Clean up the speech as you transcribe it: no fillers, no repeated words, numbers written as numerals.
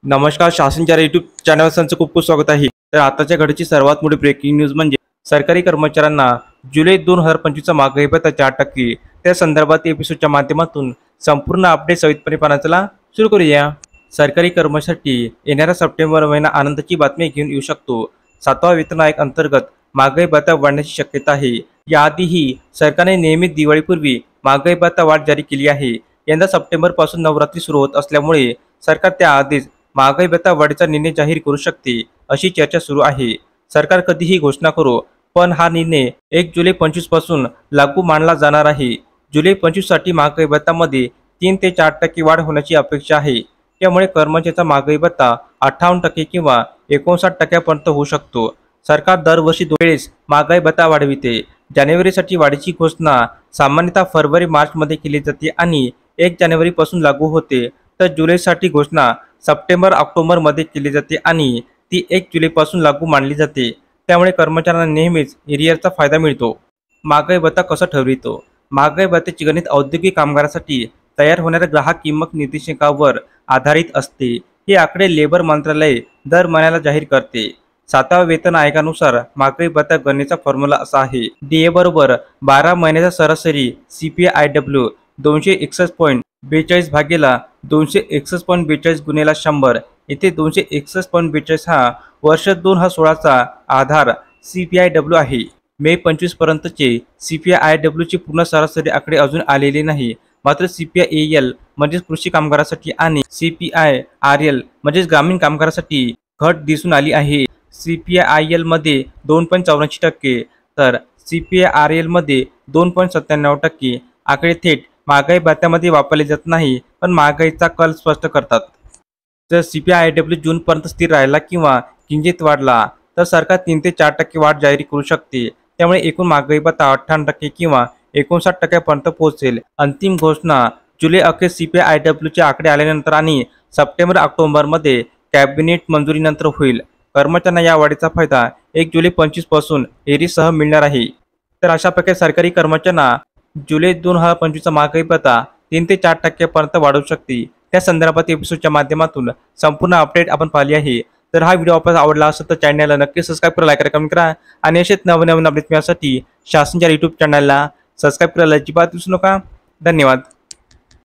नमस्कार. शासनच्या यूट्यूब चॅनलवर तुमचं खूप खूप स्वागत आहे. तर आताच्या घडीची सर्वात मोठी ब्रेकिंग न्यूज म्हणजे सरकारी कर्मचाऱ्यांना जुलै 2025चा महागाई भत्ता 4% त्या संदर्भात एपिसोडच्या माध्यमातून संपूर्ण अपडेट सविस्तरपणे पाहण्याला सुरू करूया. सरकारी कर्मचाऱ्यांसाठी येणारा सप्टेंबर महिना आनंदाची बातमी घेऊन येऊ शकतो. 7वा वेतन आयोग अंतर्गत महागाई भत्ता वाढण्याची शक्यता आहे. याआधीही सरकारने नियमित दिवाळीपूर्वी महागाई भत्ता वाढ जारी केली आहे. यंदा सप्टेंबरपासून नवरात्री सुरू होत असल्यामुळे सरकार त्याआधीच महागाई भत्ता वाढीचा निर्णय जाहीर करू शकते, अशी चर्चा सुरू आहे. सरकार कधीही घोषणा करो, पण हा निर्णय 1 जुलै 25 पासून लागू मानला जाणार आहे. जुलै 25 साठी महागाई भत्त्यामध्ये 3 ते 4% वाढ होण्याची अपेक्षा आहे. त्यामुळे कर्मचाऱ्यांचा महागाई भत्ता 58% किंवा 59% होऊ शकतो. सरकार दरवर्षी 2 वेळेस महागाई भत्ता वाढविते. जानेवारीसाठी वाढीची घोषणा सामान्यतः फेब्रुवारी-मार्चमध्ये केली जाते आणि 1 जानेवारीपासून लागू होते, तर जुलैसाठी घोषणा सप्टेंबर-ऑक्टोबरमध्ये केली जाते आणि ती 1 जुलैपासून लागू मानली जाते. त्यामुळे कर्मचाऱ्यांना नेहमीच एरियरचा फायदा मिळतो. महागाई भत्ता कसा ठरवितो? महागाई भत्त्याची गणित औद्योगिक कामगारांसाठी तयार होणाऱ्या ग्राहक किंमत निर्देशांकावर आधारित असते. हे आकडे लेबर मंत्रालय दर महिन्याला जाहीर करते. 7व्या वेतन आयोगानुसार महागाई भत्ता गणनेचा फॉर्म्युला असा आहे. DA बरोबर 12 महिन्याचा सरासरी CPI-IW 261.42 भागेला 261.42 गुणिले 100. येथे 261.42 हा वर्ष 2016चा आधार CPI-IW आहे. मे 25 पर्यंतचे CPI-IW चे पूर्ण सरासरी आकडे अजून आलेले नाही. मात्र CPI-AL म्हणजेच कृषी कामगारांसाठी आणि CPI-RL म्हणजेच ग्रामीण कामगारांसाठी घट दिसून आली आहे. CPI-IL मध्ये 2.84% तर CPI-RL मध्ये 2.97%. आकडे थेट महागाई भत्त्यामध्ये वापरले जात नाही, पण महागाईचा कल स्पष्ट करतात. जर CPI-IW जूनपर्यंत स्थिर राहिला किंवा किंचित वाढला तर सरकार 3 ते 4% वाढ जाहीर करू शकते. त्यामुळे एकूण महागाई भत्ता 58% किंवा 59% पोहोचेल. अंतिम घोषणा जुलै अखेर CPI-IW चे आकडे आल्यानंतर आणि सप्टेंबर-ऑक्टोबरमध्ये कॅबिनेट मंजुरीनंतर होईल. कर्मचाऱ्यांना या वाढीचा फायदा 1 जुलै 25 पासून एरिसह मिळणार आहे. तर अशा प्रकारे सरकारी कर्मचाऱ्यांना जुलै 2025चा महागाई भत्ता 3 ते 4% वाढवू शकते. त्या संदर्भात एपिसोडच्या माध्यमातून संपूर्ण अपडेट आपण पाहिली आहे. तर हा व्हिडिओ आपल्याला आवडला असेल तर चॅनलला नक्की सबस्क्राईब करा, लाईक करा, कमेंट करा आणि असेच नवनवीन अपडेट मिळण्यासाठी शासनच्या यूट्यूब चॅनलला सबस्क्राईब करायला अजिबात विसरू नका. धन्यवाद.